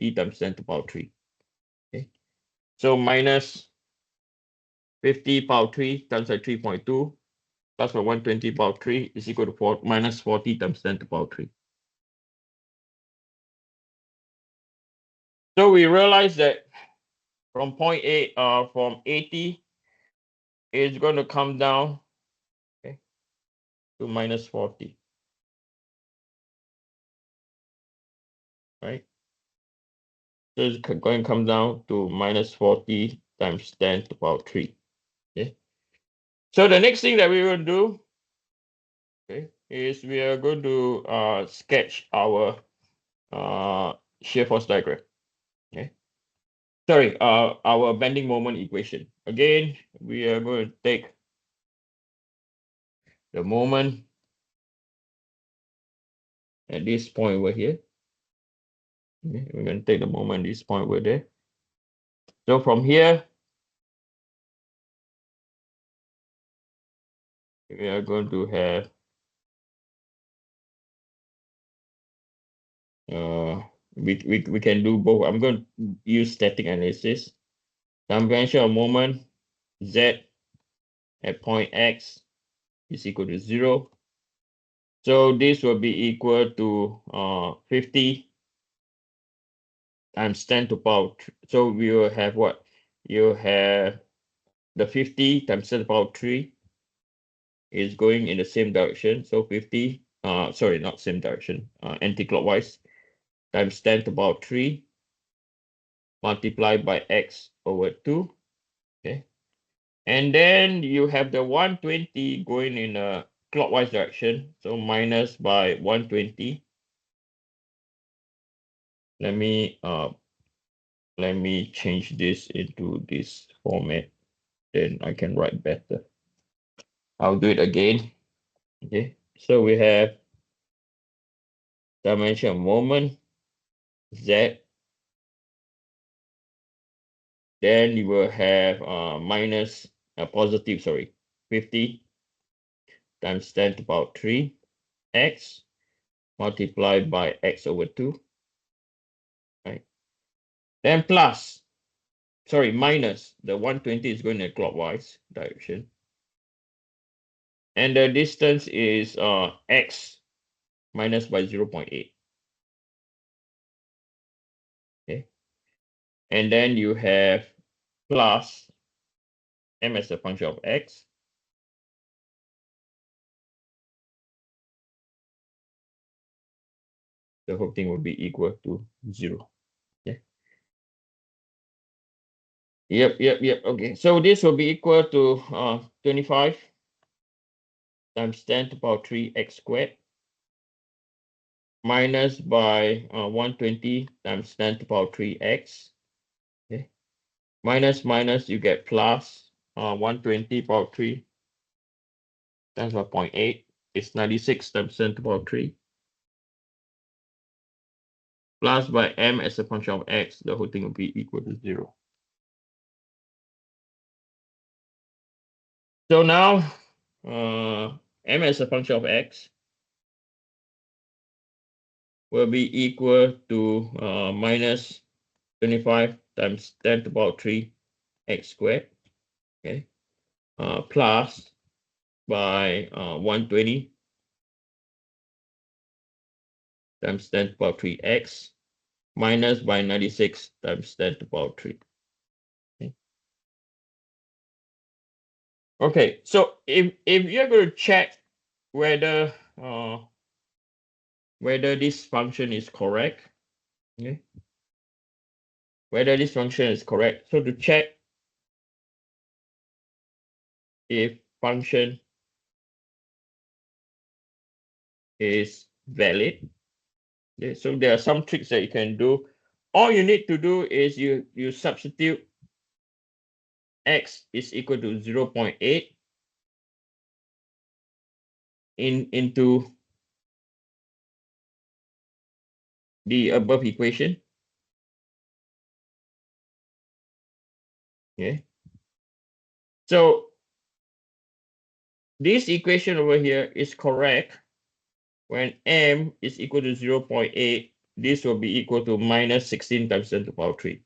40 times 10 to the power 3. Okay. So minus 50 power 3 times by 3.2 plus by 120 power 3 is equal to minus 40 times 10 to the power 3. So we realize that from point A, from 80, it's going to come down, okay, to minus 40. Right? So it's going to come down to minus 40 times 10 to the power 3. Okay. So the next thing that we will do, okay, is we are going to sketch our shear force diagram. Okay. Sorry, our bending moment equation. Again, we are going to take the moment at this point over here. Okay. We're going to take the moment at this point over there. So from here, we are going to have we can do both. I'm going to use static analysis. Convention of moment z at point x is equal to 0. So this will be equal to 50 times 10 to the power. So we will have what? You have the 50 times 10 to the power 3 is going in the same direction. So 50, sorry, not same direction, anti-clockwise, times 10 to the power 3 multiplied by x over 2. Okay. And then you have the 120 going in a clockwise direction. So minus by 120. Let me change this into this format. Then I can write better. I'll do it again. Okay. So we have dimension of moment z. Then you will have minus positive, sorry, 50 times 10 to the power 3 x multiplied by x over 2. Right. Then plus, sorry, minus the 120 is going in a clockwise direction. And the distance is x minus by 0.8. Okay. And then you have plus m as a function of x. The whole thing will be equal to 0. Okay. Yep. Okay. So this will be equal to 25 times 10 to the power 3 x squared minus by 120 times 10 to the power 3 x. Okay. Minus, you get plus 120 power 3 times by 0.8 is 96 times 10 to the power 3. Plus by m as a function of x, the whole thing will be equal to 0. So now, m as a function of x will be equal to minus 25 times 10 to the power 3 x squared. Okay. Plus by 120 times 10 to the power 3 x minus by 96 times 10 to the power 3. Okay, so if you're going to check whether this function is correct, okay, whether this function is correct. So to check if function is valid, okay, so there are some tricks that you can do. All you need to do is you substitute x is equal to 0.8 into the above equation. Okay. So this equation over here is correct when m is equal to 0.8, this will be equal to minus 16 times 10 to the power 3.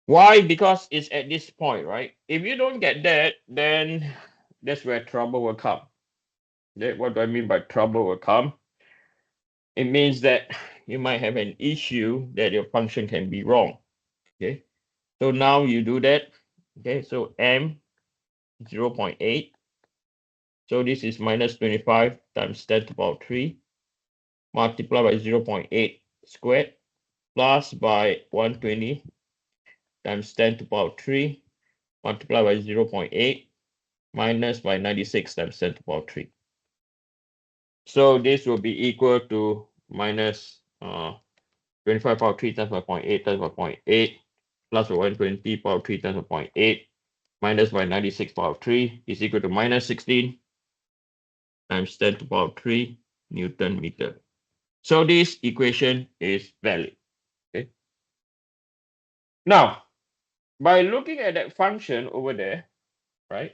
Why? Because it's at this point, right? If you don't get that, then that's where trouble will come. Okay, what do I mean by trouble will come? It means that you might have an issue that your function can be wrong. Okay, so now you do that. Okay, so m 0.8. So this is minus 25 times 10 to the power 3 multiplied by 0.8 squared plus by 120 times 10 to the power 3 multiplied by 0.8 minus by 96 times 10 to the power 3. So this will be equal to minus 25 power 3 times by 0.8 times by 0.8 plus 120 power 3 times by 0.8 minus by 96 power 3 is equal to minus 16 times 10 to the power 3 Newton meter. So this equation is valid. Okay. Now, by looking at that function over there, right?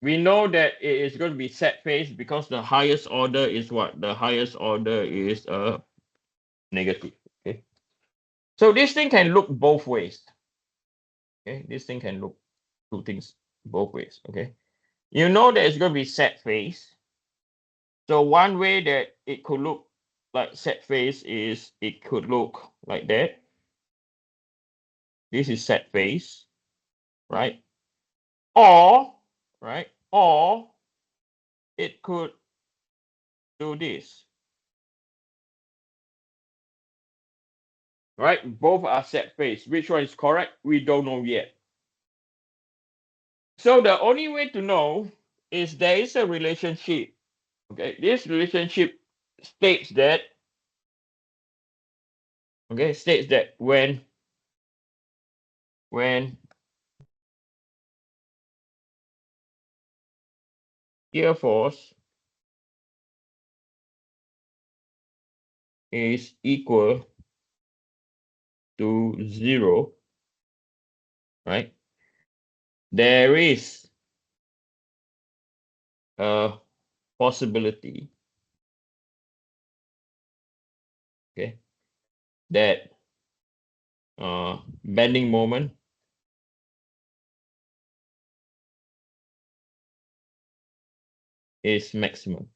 We know that it is going to be set phase because the highest order is what? The highest order is negative. Okay. So this thing can look both ways. Okay. This thing can look two things both ways. Okay. You know that it's going to be set phase. So one way that it could look like set phase is it could look like that. This is set phase, right? Or, right? Or it could do this. Right? Both are set phase. Which one is correct? We don't know yet. So the only way to know is there is a relationship. Okay, this relationship states that when shear force is equal to 0, right? There is a possibility, okay, that bending moment is maximum,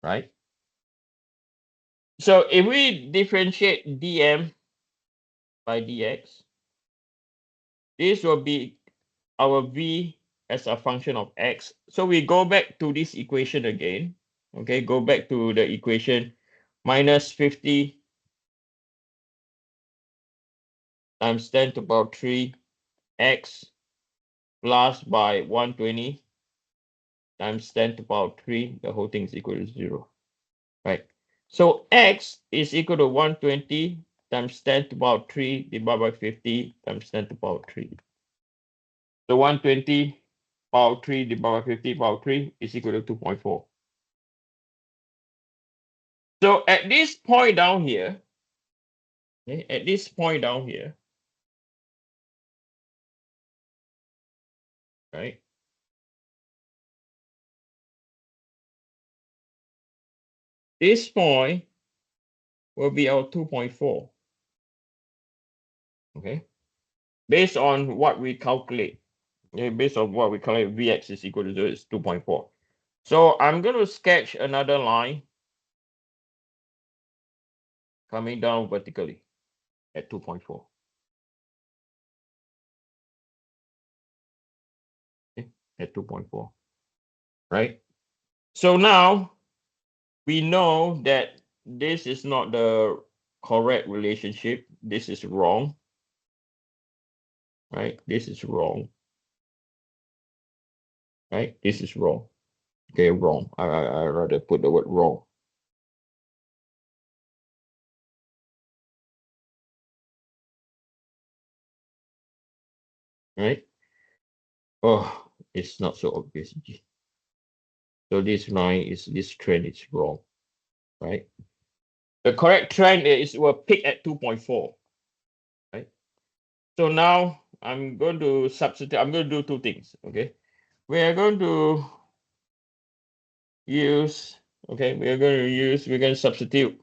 right? So if we differentiate dm by dx, this will be our v as a function of x. So we go back to this equation again. Okay, go back to the equation minus 50 times 10 to the power 3 x plus by 120 times 10 to the power 3, the whole thing is equal to 0, right? So x is equal to 120 times 10 to the power 3 divided by 50 times 10 to the power 3. So 120 power 3 divided by 50 power 3 is equal to 2.4. So at this point down here, okay, at this point down here, right? This point will be our 2.4, okay? Based on what we calculate, okay, based on what we calculate, Vx is equal to 0 is 2.4. So I'm going to sketch another line coming down vertically at 2.4. Okay, at 2.4, right? So now we know that this is not the correct relationship. This is wrong, right? This is wrong, right? This is wrong. Okay, wrong. I rather put the word wrong. Right? Oh, it's not so obvious. So this line is, this trend is wrong, right? The correct trend is will peak at 2.4, right? So now I'm going to substitute, I'm going to do two things, okay? We are going to use, okay, we're going to substitute.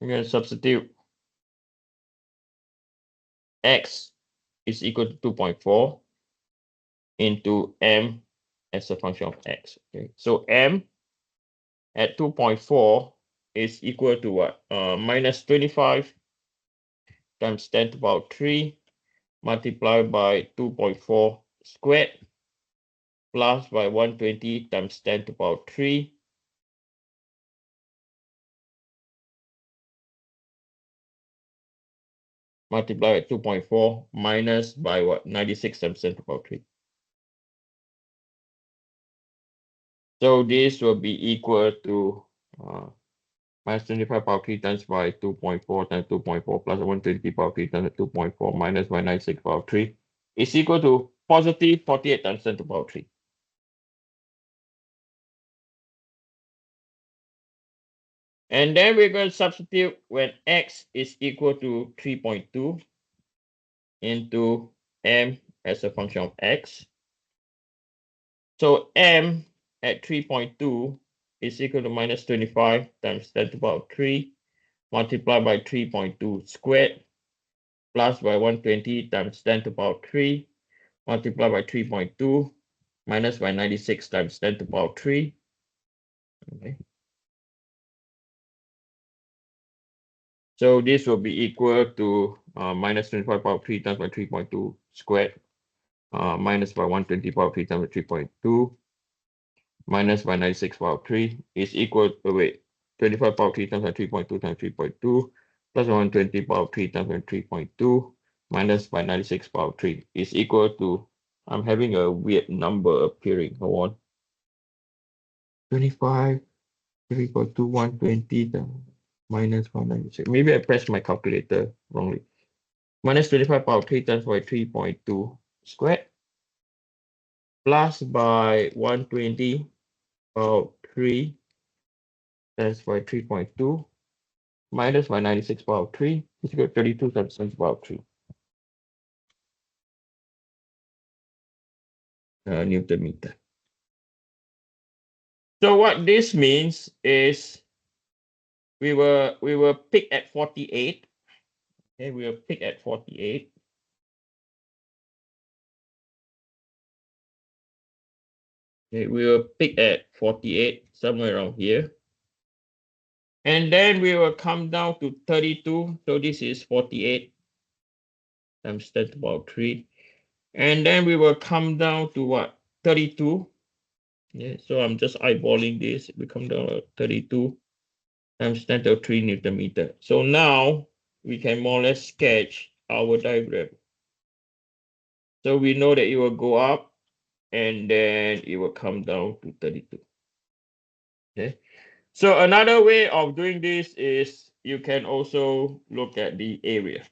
We're going to substitute x is equal to 2.4 into m as a function of x. Okay, so m at 2.4 is equal to what? Minus 25 times 10 to the power 3 multiplied by 2.4 squared plus by 120 times 10 to the power 3 multiplied by 2.4 minus by what? 96 times 10 to the power 3. So this will be equal to minus 25 power 3 times by 2.4 times 2.4 plus 120 power 3 times 2.4 minus by 96 power 3 is equal to positive 48 times 10 to the power 3. And then we're going to substitute when x is equal to 3.2 into m as a function of x. So m at 3.2 is equal to minus 25 times 10 to the power 3 multiplied by 3.2 squared plus by 120 times 10 to the power 3 multiplied by 3.2 minus by 96 times 10 to the power 3. Okay. So this will be equal to minus 25 power 3 times by 3.2 squared minus by 120 power 3 times by 3.2 minus by 96 power 3 is equal to, wait, 25 power 3 times by 3.2 times 3.2 plus 120 power 3 times by 3.2 minus by 96 power 3 is equal to, I'm having a weird number appearing. Hold on. 25, 3.2, 120 minus 196. Maybe I pressed my calculator wrongly. Minus 25 power 3 times by 3.2 squared plus by 120 power 3 times by 3.2 minus by 96 power 3 is equal to 32 times 10 power 3 Newton meter. So what this means is we were picked at 48. Okay, we were picked at 48. Okay, we were picked at 48, somewhere around here. And then we will come down to 32. So this is 48 times 10 to the power 3. And then we will come down to what? 32. Yeah, so I'm just eyeballing this. We come down to 32 times 10 to the 3 Newton meter. So now we can more or less sketch our diagram. So we know that it will go up and then it will come down to 32. Okay. So another way of doing this is you can also look at the area.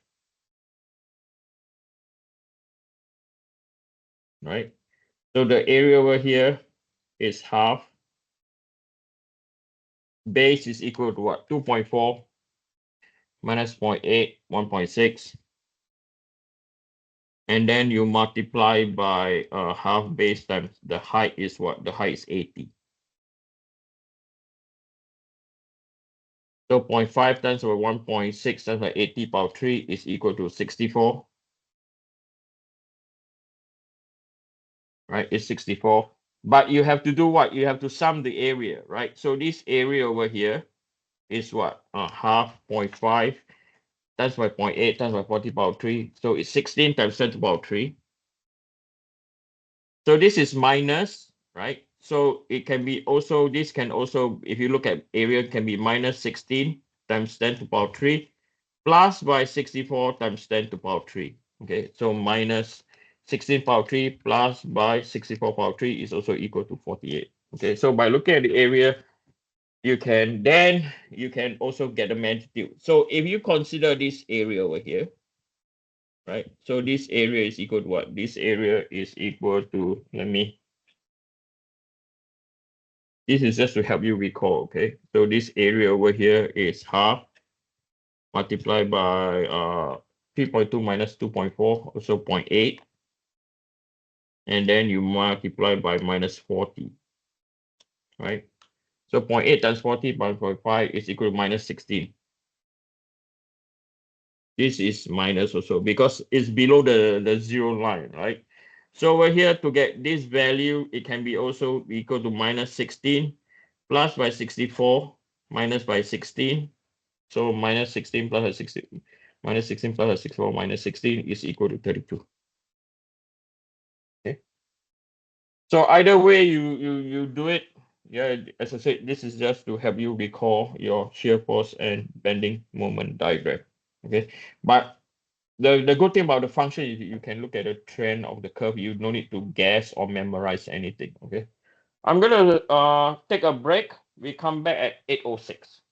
Right? So the area over here is half. Base is equal to what? 2.4 minus 0.8, 1.6. And then you multiply by half base times the height is what? The height is 80. So 0.5 times over 1.6 times by 80 power 3 is equal to 64. Right? It's 64. But you have to do what? You have to sum the area, right? So this area over here is what? Half 0.5 times by 0.8 times by 40 power 3. So it's 16 times 10 to the power 3. So this is minus, right? So it can be also, this can also, if you look at area, can be minus 16 times 10 to the power 3 plus by 64 times 10 to the power 3. Okay, so minus 16 power 3 plus by 64 power 3 is also equal to 48. Okay, so by looking at the area, you can also get the magnitude. So if you consider this area over here, right? So this area is equal to what? This area is equal to, this is just to help you recall, okay? So this area over here is half multiplied by 3.2 minus 2.4, also 0.8. and then you multiply by minus 40, right? So 0.8 times 40 by 0.5 is equal to minus 16. This is minus also because it's below the zero line, right? So over here to get this value, it can be also equal to minus 16 plus by 64 minus by 16. So minus 16 plus a 16, minus 16 plus a 64 minus 16 is equal to 32. Okay. So either way you do it, yeah, as I said, this is just to help you recall your shear force and bending moment diagram. Okay. But the good thing about the function is you can look at the trend of the curve. You don't need to guess or memorize anything. Okay. I'm gonna take a break. We come back at 8:06.